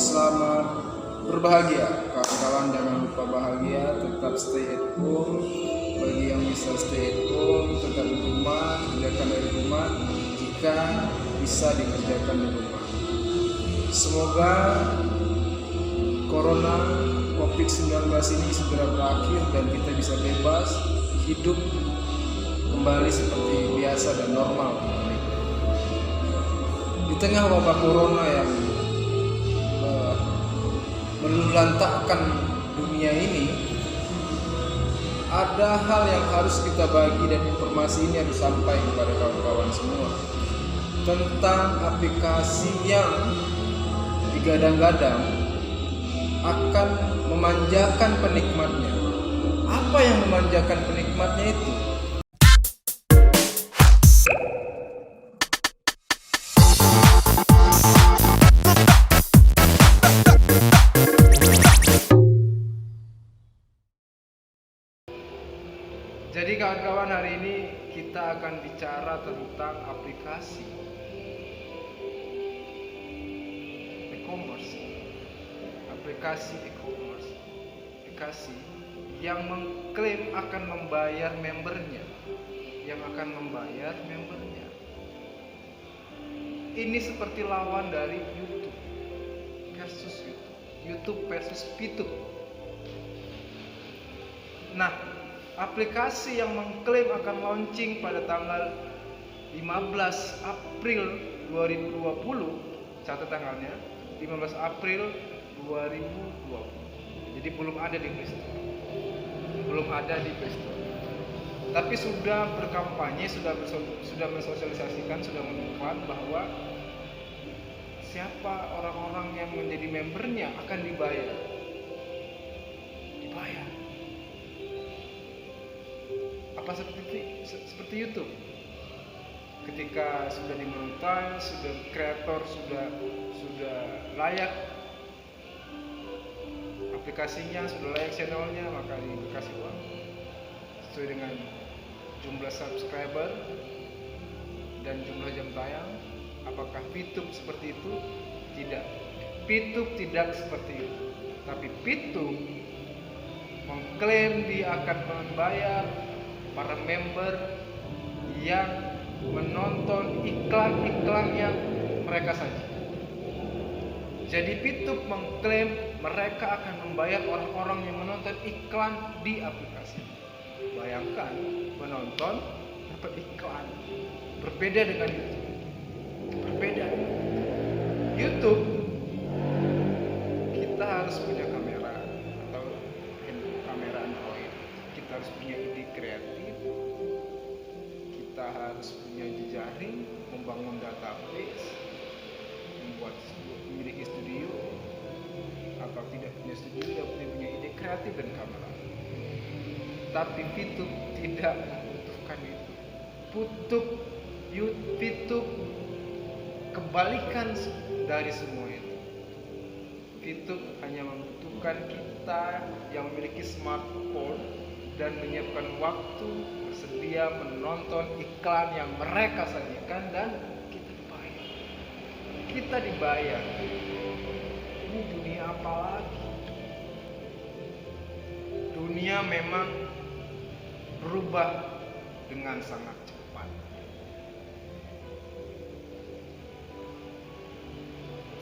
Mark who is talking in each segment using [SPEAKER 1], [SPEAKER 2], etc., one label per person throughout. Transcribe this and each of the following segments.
[SPEAKER 1] selamat berbahagia. Kawan-kawan jangan lupa bahagia, tetap stay at home. Bagi yang bisa stay at home, tetap di rumah, kerjakan dari rumah jika bisa dikerjakan di rumah. Semoga Corona COVID-19 ini segera berakhir dan kita bisa bebas hidup kembali seperti biasa dan normal. Di tengah wabah Corona yang melulantakkan dunia ini, ada hal yang harus kita bagi dan informasi ini harus sampai kepada kawan-kawan semua tentang aplikasi yang digadang-gadang akan memanjakan penikmatnya. Apa yang memanjakan penikmatnya itu? Jadi kawan-kawan, hari ini kita akan bicara tentang aplikasi e-commerce. Aplikasi yang mengklaim akan membayar membernya, Ini seperti lawan dari YouTube versus Pituk. Nah, aplikasi yang mengklaim akan launching pada tanggal 15 April 2020, catat tanggalnya 15 April 2020. Jadi belum ada di Play Store. Tapi sudah berkampanye, sudah mensosialisasikan, sudah mengiklan bahwa siapa orang-orang yang menjadi membernya akan dibayar. Apa seperti YouTube? Ketika sudah dimonetize, sudah kreator sudah layak aplikasinya, sudah layak channelnya, maka dikasih uang sesuai dengan jumlah subscriber dan jumlah jam tayang. Apakah Pituk seperti itu? Tidak. Pituk tidak seperti itu. Tapi Pituk mengklaim dia akan membayar para member yang menonton iklan-iklan yang mereka sajikan. Jadi Pituk mengklaim mereka akan membayar orang-orang yang menonton iklan di aplikasi. Bayangkan, menonton dapat iklan. Berbeda dengan YouTube. Kita harus punya kamera atau kamera Android. Kita harus punya ide kreatif. Kita harus punya jejaring, membangun database, memiliki studio, atau tidak punya studio, tidak punya ide kreatif dan kamera. Tapi Pituk tidak membutuhkan itu. Pituk kebalikan dari semua itu. Pituk hanya membutuhkan kita yang memiliki smartphone dan menyiapkan waktu bersedia menonton iklan yang mereka sajikan, dan kita dibayar. Ini dunia apa lagi? Dunia memang berubah dengan sangat cepat.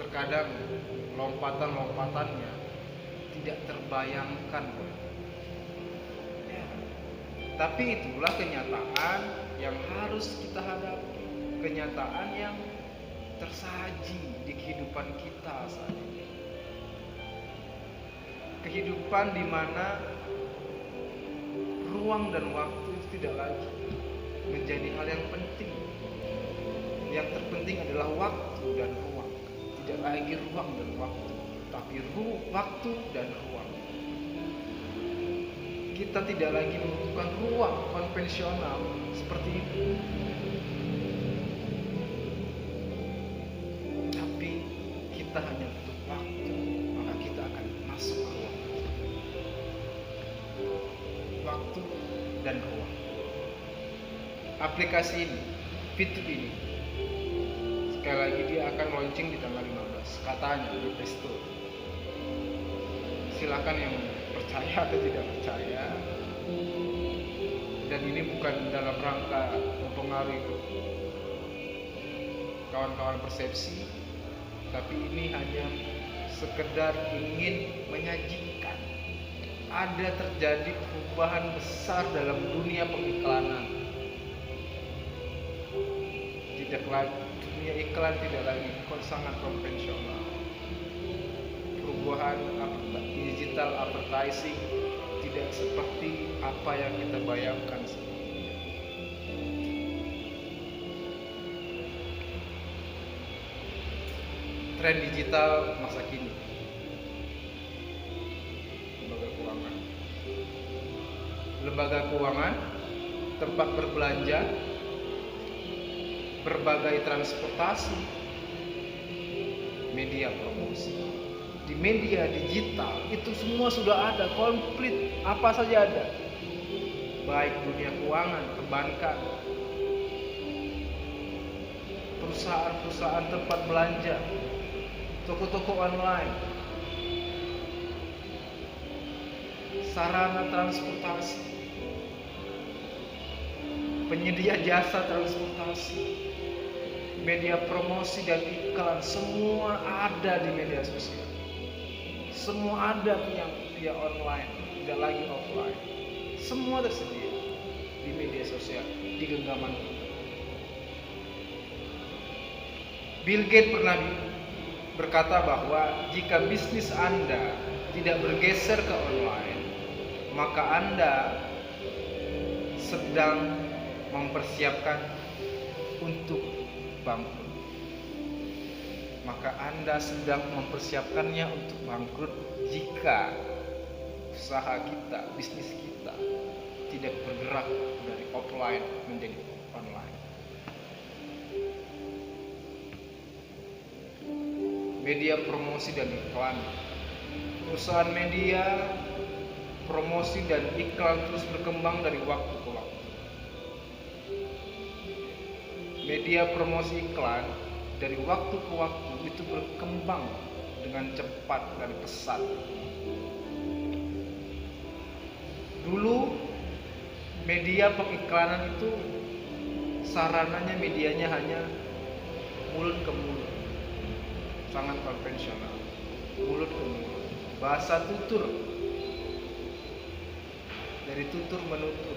[SPEAKER 1] Terkadang lompatan-lompatannya tidak terbayangkan. Tapi itulah kenyataan yang harus kita hadapi. Kenyataan yang tersaji di kehidupan kita saat ini. Kehidupan di mana ruang dan waktu itu tidak lagi menjadi hal yang penting. Yang terpenting adalah waktu dan ruang. Tidak lagi ruang dan waktu, tapi waktu dan ruang. Kita tidak lagi membutuhkan ruang konvensional seperti itu. Tapi kita hanya butuh waktu, maka kita akan masuk ke ruang. Waktu dan ruang. Aplikasi ini, Pituk ini, sekali lagi dia akan launching di tanggal 15. katanya di Presto. Silakan yang percaya atau tidak percaya. Dan ini bukan dalam rangka mempengaruhi kawan-kawan persepsi, tapi ini hanya sekedar ingin menyajikan ada terjadi perubahan besar dalam dunia pengiklanan. Tidak lagi dunia iklan, tidak lagi sangat konvensional. Perubahan digital advertising tidak seperti apa yang kita bayangkan sebelumnya. Tren digital masa kini. Lembaga keuangan, tempat berbelanja, berbagai transportasi, media promosi. Di media digital itu semua sudah ada, komplit, apa saja ada. Baik dunia keuangan, perbankan, perusahaan-perusahaan tempat belanja, toko-toko online, sarana transportasi, penyedia jasa transportasi, media promosi dan iklan, semua ada di media sosial. Semua ada via online, tidak lagi offline. Semua tersedia di media sosial, di genggaman kita. Bill Gates pernah berkata bahwa jika bisnis Anda tidak bergeser ke online, maka Anda sedang mempersiapkan untuk bangkrut. Maka Anda sedang mempersiapkannya untuk bangkrut jika usaha kita, bisnis kita tidak bergerak dari offline menjadi online. Media promosi dan iklan. Perusahaan media promosi dan iklan terus berkembang dari waktu ke waktu. Media promosi iklan dari waktu ke waktu itu berkembang dengan cepat dan pesat. Dulu media pengiklanan itu sarananya, medianya hanya mulut ke mulut, sangat konvensional, mulut ke mulut, bahasa tutur, dari tutur menutur.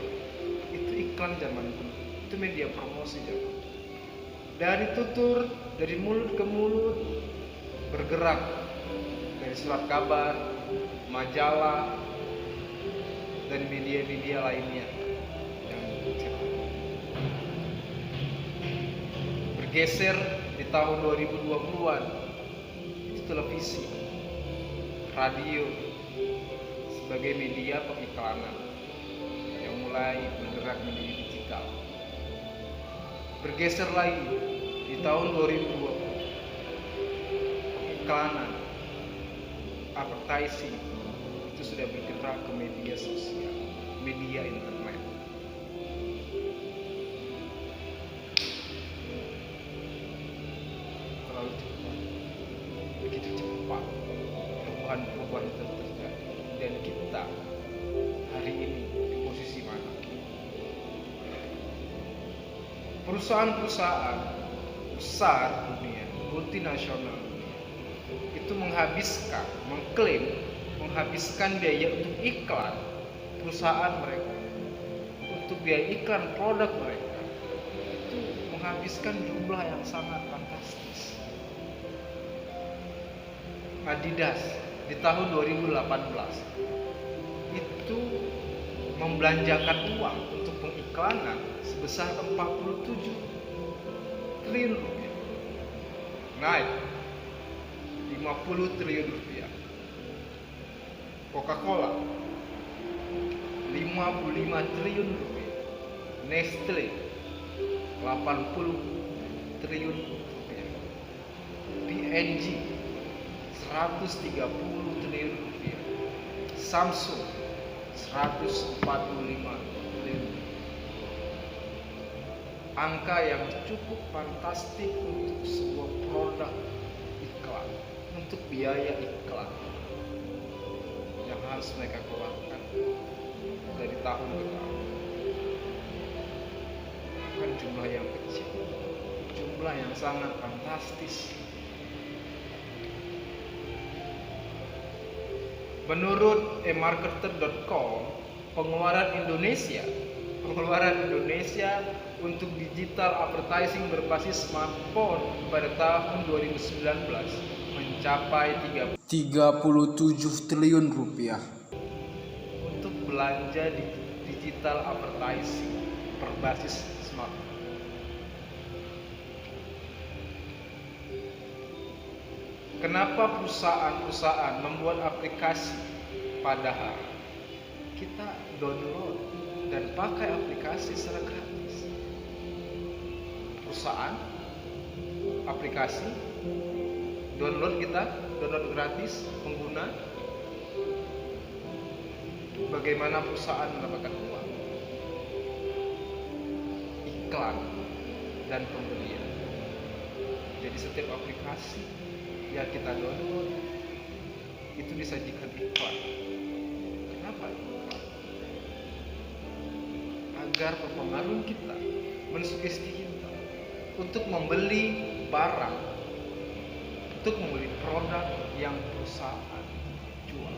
[SPEAKER 1] Itu iklan zaman dulu, itu media promosi zaman dulu. Dari tutur, dari mulut ke mulut, bergerak dari surat kabar, majalah, dan media-media lainnya yang bergeser di tahun 2020-an. Itu televisi, radio sebagai media pengiklanan yang mulai bergerak menjadi digital. Bergeser lagi di tahun 2020, iklanan, advertising itu sudah bergerak ke media sosial, media internet. Terlalu cepat, begitu cepat perubahan-perubahan itu terjadi. Dan kita hari ini di posisi mana? Perusahaan-perusahaan besar dunia, multinasional dunia, itu menghabiskan biaya untuk iklan perusahaan mereka, untuk biaya iklan produk mereka, itu menghabiskan jumlah yang sangat fantastis. Adidas di tahun 2018 itu membelanjakan uang untuk pengiklanan sebesar 47 triliun rupiah, naik 50 triliun rupiah. Coca-Cola 55 triliun rupiah, Nestle 80 triliun rupiah, P&G 130 triliun rupiah, Samsung 145 triliun. Angka yang cukup fantastik untuk sebuah produk iklan. untuk biaya iklan yang harus mereka keluarkan dari tahun ke tahun. Bukan jumlah yang kecil, jumlah yang sangat fantastis. Menurut emarketer.com, pengeluaran Indonesia untuk digital advertising berbasis smartphone pada tahun 2019 mencapai 37 triliun rupiah untuk belanja di digital advertising berbasis smartphone. Kenapa perusahaan membuat aplikasi padahal kita download dan pakai aplikasi secara gratis? Perusahaan, aplikasi, download gratis, pengguna. Bagaimana perusahaan mendapatkan uang? Iklan dan pembelian. Jadi setiap aplikasi yang kita download itu disajikan iklan. Kenapa iklan? Agar mempengaruhi kita, mensugesti kita untuk membeli barang, untuk membeli produk yang perusahaan jual.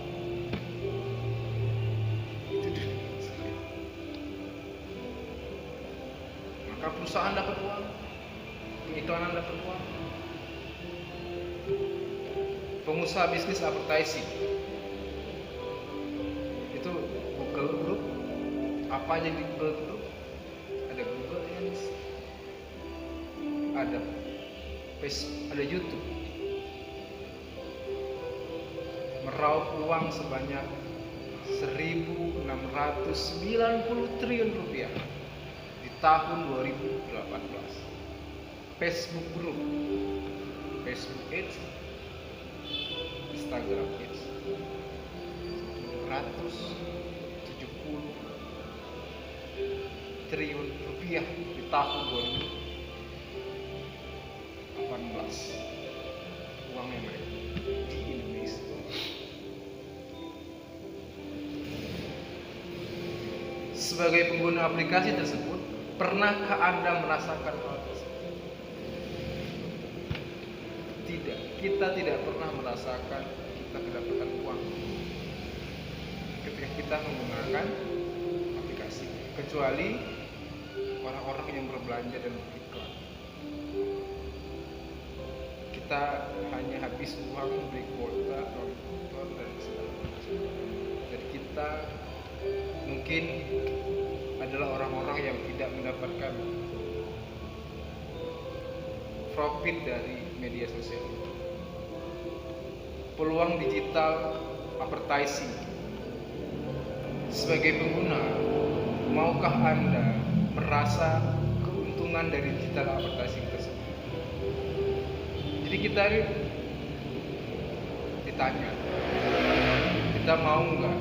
[SPEAKER 1] Itu dirinya saya. Maka perusahaan dapat uang, pengiklanan dapat uang. Pengusaha bisnis advertising itu Google Group. Apa aja di Google Group? Ada Google Ads, ada Facebook, ada YouTube. Meraup uang sebanyak 1.690 triliun rupiah di tahun 2018. Facebook Group, Facebook Ads, Instagram Ads, 170 triliun rupiah di tahun 2018. Uangnya mereka di Indonesia. Sebagai pengguna aplikasi tersebut, pernahkah Anda merasakan hal tersebut? Tidak, kita tidak pernah merasakan kita mendapatkan uang ketika kita menggunakan aplikasi, kecuali orang-orang yang berbelanja dan beriklan. Kita hanya habis uang beli kuota, nonton dan segala macam. Jadi kita mungkin adalah orang-orang yang tidak mendapatkan profit dari media sosial. Peluang digital advertising. Sebagai pengguna, maukah Anda merasa keuntungan dari digital advertising tersebut? Jadi kita ditanya, kita mau nggak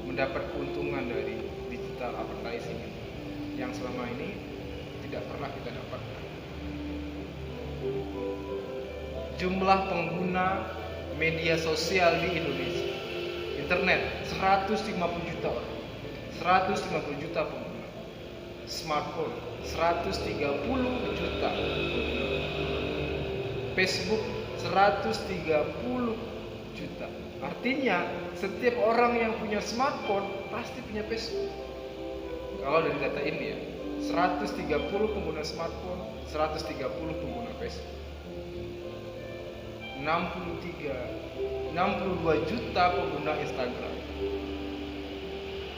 [SPEAKER 1] mendapat keuntungan dari digital advertising yang selama ini tidak pernah kita dapatkan? Jumlah pengguna media sosial di Indonesia, internet 150 juta orang, 150 juta pengguna. Smartphone 130 juta pengguna. Facebook 130 juta. Artinya setiap orang yang punya smartphone pasti punya Facebook. Kalau dari data ini ya, 130 pengguna smartphone, 130 pengguna Facebook. 62 juta pengguna Instagram.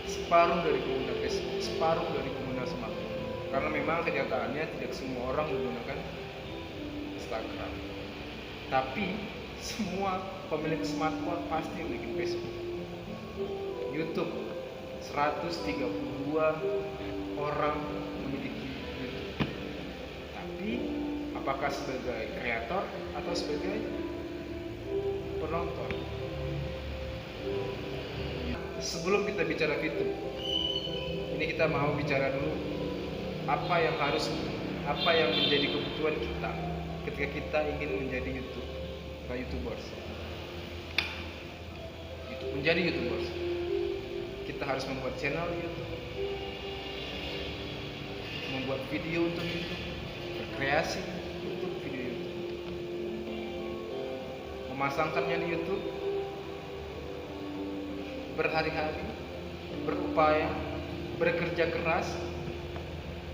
[SPEAKER 1] Separuh dari pengguna Facebook, separuh dari pengguna smartphone. Karena memang kenyataannya tidak semua orang menggunakan Instagram. Tapi semua pemilik smartphone pasti memiliki Facebook. YouTube 132 orang memiliki YouTube. Tapi apakah sebagai kreator atau sebagai penonton? Sebelum kita bicara YouTube, ini kita mau bicara dulu apa yang menjadi kebutuhan kita ketika kita ingin menjadi YouTubers. Menjadi YouTubers, kita harus membuat channel YouTube, membuat video untuk YouTube, berkreasi untuk video YouTube, memasangkannya di YouTube, berhari-hari, berupaya, bekerja keras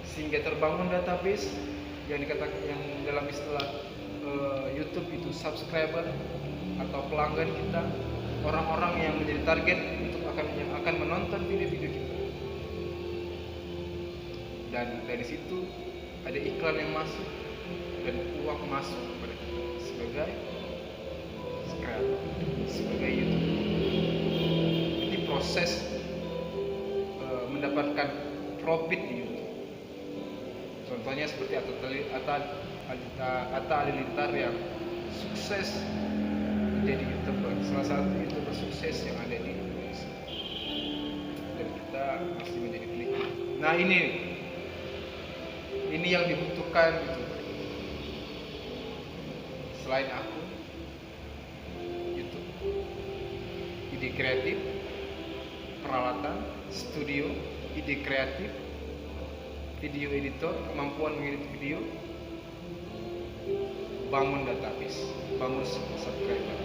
[SPEAKER 1] sehingga terbangun database yang dikatakan, yang dalam istilah YouTube itu subscriber atau pelanggan kita, orang-orang yang menjadi target untuk yang akan menonton video-video kita. Dan dari situ ada iklan yang masuk dan uang masuk kepada kita sebagai subscriber, sebagai YouTube. Ini proses mendapatkan profit di YouTube. Contohnya seperti Atta Halilintar yang sukses menjadi YouTuber, salah satu YouTuber sukses yang ada di Indonesia, dan kita masih menjadi pelikut. Nah, ini yang dibutuhkan YouTuber. Selain akun YouTube, ide kreatif, peralatan, studio, ide kreatif, video editor, kemampuan mengedit video, bangun database, bangun subscriber.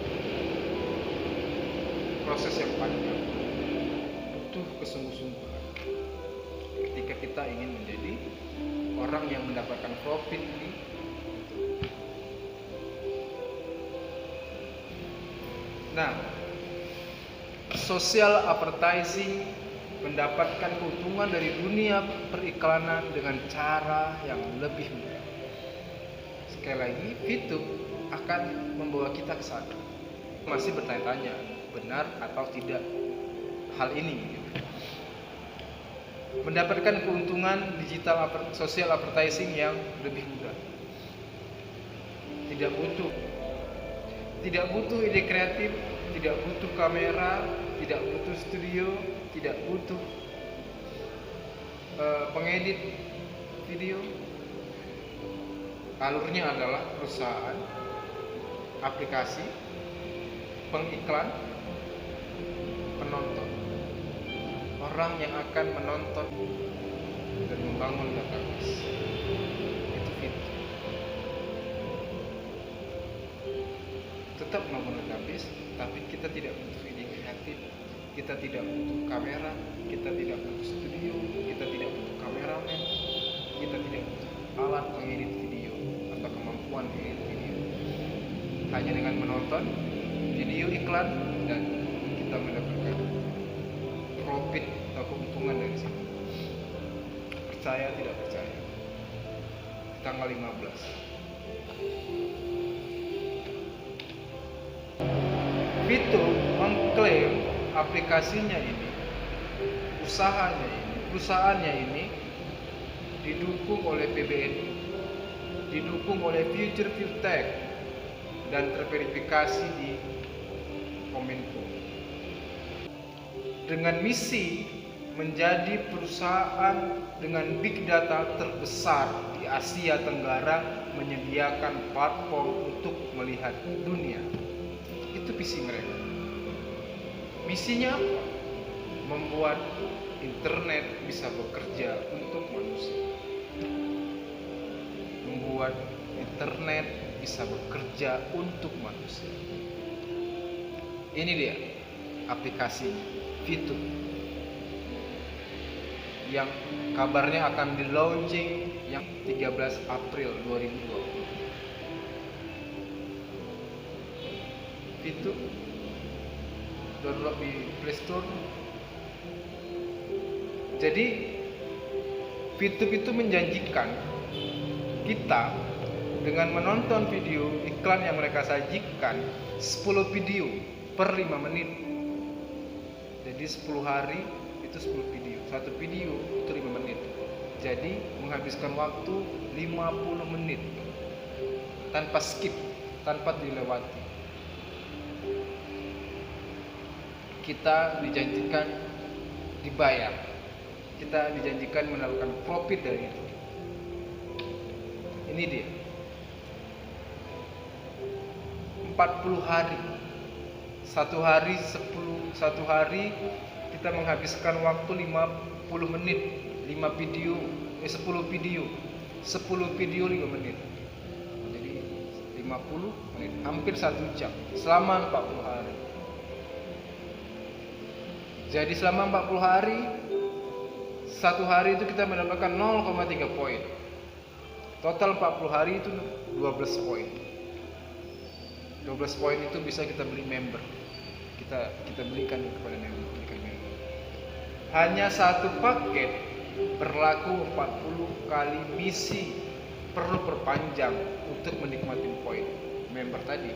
[SPEAKER 1] Proses yang panjang, butuh kesungguh-sungguhan ketika kita ingin menjadi orang yang mendapatkan profit di YouTube. Nah, social advertising mendapatkan keuntungan dari dunia periklanan dengan cara yang lebih mudah. Sekali lagi, YouTube akan membawa kita ke sana. Masih bertanya-tanya, benar atau tidak hal ini? Mendapatkan keuntungan digital social advertising yang lebih mudah. Tidak butuh ide kreatif, tidak butuh kamera, tidak butuh studio, tidak butuh pengedit video. Alurnya adalah perusahaan, aplikasi, pengiklan, penonton, orang yang akan menonton dan membangun database. Itu fitur. Tetap membangun database, tapi kita tidak butuh ide kreatif, kita tidak butuh kamera, kita tidak butuh studio, kita tidak butuh kameramen, kita tidak butuh alat pengedit video atau kemampuan mengedit video. Hanya dengan menonton video iklan dan kita mendapatkan profit atau keuntungan dari situ. Percaya tidak percaya? Tanggal 15. Fitur mengklaim aplikasinya ini, perusahaannya ini didukung oleh PBNI, didukung oleh Future Fintech, dan terverifikasi di Kominfo. Dengan misi menjadi perusahaan dengan big data terbesar di Asia Tenggara, menyediakan platform untuk melihat dunia. Itu visi mereka. Misinya apa? Membuat internet bisa bekerja untuk manusia. Membuat internet bisa bekerja untuk manusia. Ini dia aplikasi fitur yang kabarnya akan di launching yang 13 April 2020. Fitur download di Play Store. Jadi fitur itu menjanjikan kita dengan menonton video iklan yang mereka sajikan 10 video per 5 menit. Jadi 10 hari itu 10 video. Satu video itu 5 menit. Jadi menghabiskan waktu 50 menit tanpa skip, tanpa dilewati. Kita dijanjikan dibayar. Kita dijanjikan mendapatkan profit dari itu. Ini dia. 4 40 hari. Satu hari kita menghabiskan waktu 50 menit, 10 video 5 menit. Jadi 50 menit, hampir 1 jam selama 40 hari. Jadi selama 40 hari, satu hari itu kita mendapatkan 0,3 poin. Total 40 hari itu 12 poin. 12 poin itu bisa kita beli member. Kita belikan kepada member. Hanya satu paket berlaku 40 kali misi, perlu perpanjang untuk menikmati poin member tadi.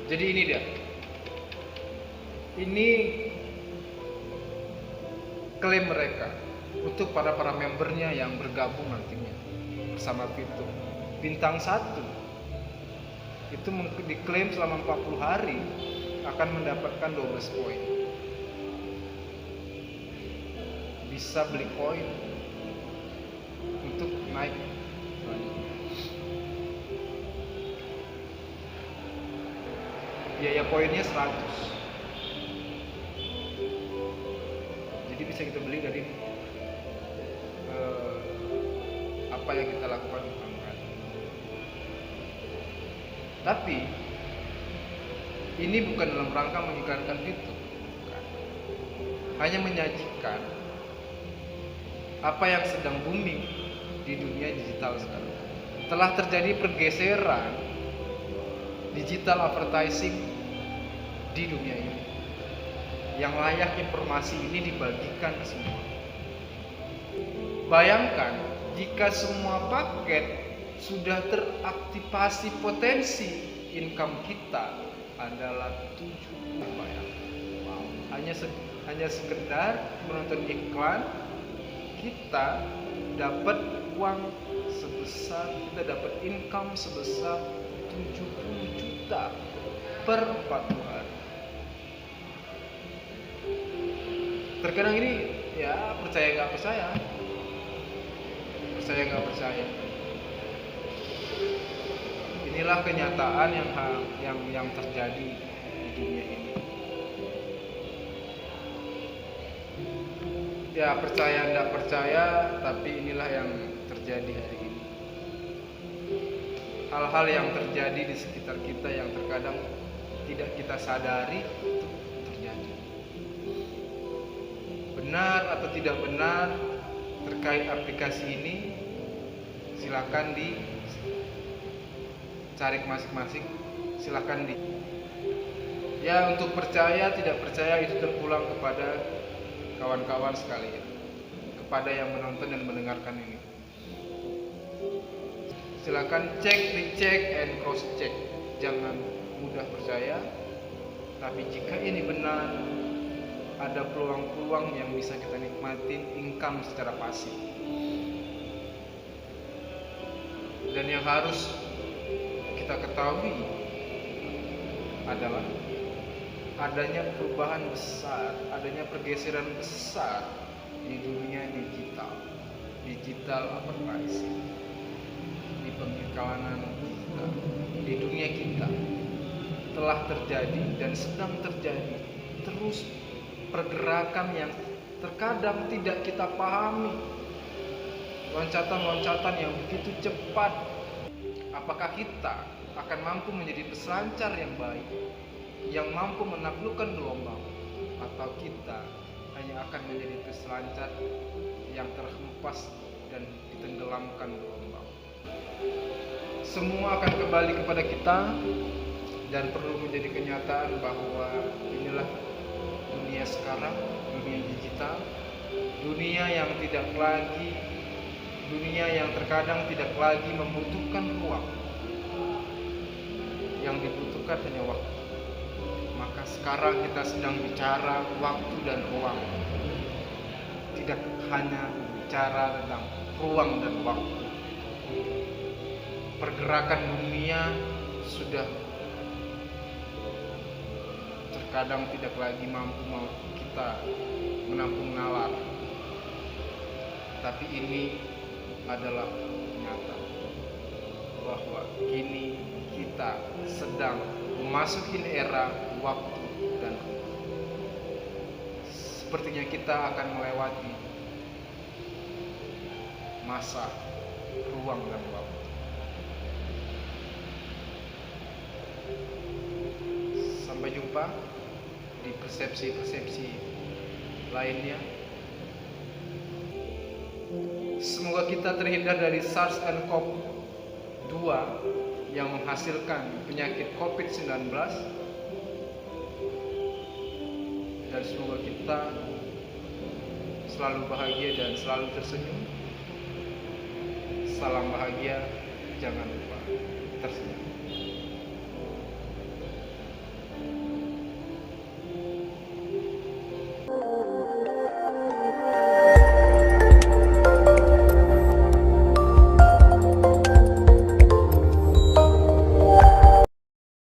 [SPEAKER 1] Jadi ini dia. Ini klaim mereka untuk para membernya yang bergabung nantinya bersama Vito. Bintang 1 itu diklaim selama 40 hari akan mendapatkan 12 poin. Bisa beli poin untuk naik. Biaya poinnya 100. Jadi bisa kita beli dari apa yang kita lakukan di pertama. Tapi ini bukan dalam rangka mengiklankan Vito, bukan. Hanya menyajikan apa yang sedang booming di dunia digital sekarang. Telah terjadi pergeseran digital advertising di dunia ini. Yang layak informasi ini dibagikan ke semua. Bayangkan jika semua paket sudah teraktivasi, potensi income kita adalah 7 bayang. Wow. Hanya sekedar menonton iklan, kita dapat uang sebesar, kita dapat income sebesar 70 juta per 40 hari. Terkadang ini ya percaya nggak percaya, inilah kenyataan yang terjadi di dunia ini. Ya percaya nggak percaya, tapi inilah yang terjadi hari ini. Hal-hal yang terjadi di sekitar kita yang terkadang tidak kita sadari itu terjadi. Benar atau tidak benar terkait aplikasi ini, silakan dicari masing-masing. Silakan ya, untuk percaya tidak percaya itu terpulang kepada kawan-kawan sekalian, kepada yang menonton dan mendengarkan ini. Silakan cek, dicek, and cross check. Jangan mudah percaya. Tapi jika ini benar, ada peluang-peluang yang bisa kita nikmatin income secara pasif. Dan yang harus kita ketahui adalah adanya perubahan besar, adanya pergeseran besar di dunia digital advertising, di pengiklanan kita, di dunia kita telah terjadi dan sedang terjadi terus pergerakan yang terkadang tidak kita pahami, loncatan-loncatan yang begitu cepat. Apakah kita akan mampu menjadi peselancar yang baik, yang mampu menaklukkan gelombang, atau kita hanya akan menjadi peselancar yang terhempas dan ditenggelamkan gelombang? Semua akan kembali kepada kita, dan perlu menjadi kenyataan bahwa inilah dunia sekarang, dunia digital, dunia yang terkadang tidak lagi membutuhkan ruang, yang dibutuhkan hanya waktu. Maka sekarang kita sedang bicara waktu dan ruang, tidak hanya bicara tentang ruang dan waktu. Pergerakan dunia sudah terkadang tidak lagi mampu kita menampung nalar. Tapi ini adalah nyata bahwa kini kita sedang memasuki era waktu dan ruang. Sepertinya kita akan melewati masa ruang dan waktu. Sampai jumpa di persepsi-persepsi lainnya. Semoga kita terhindar dari SARS-CoV-2 yang menghasilkan penyakit COVID-19, dan semoga kita selalu bahagia dan selalu tersenyum. Salam bahagia, jangan lupa tersenyum.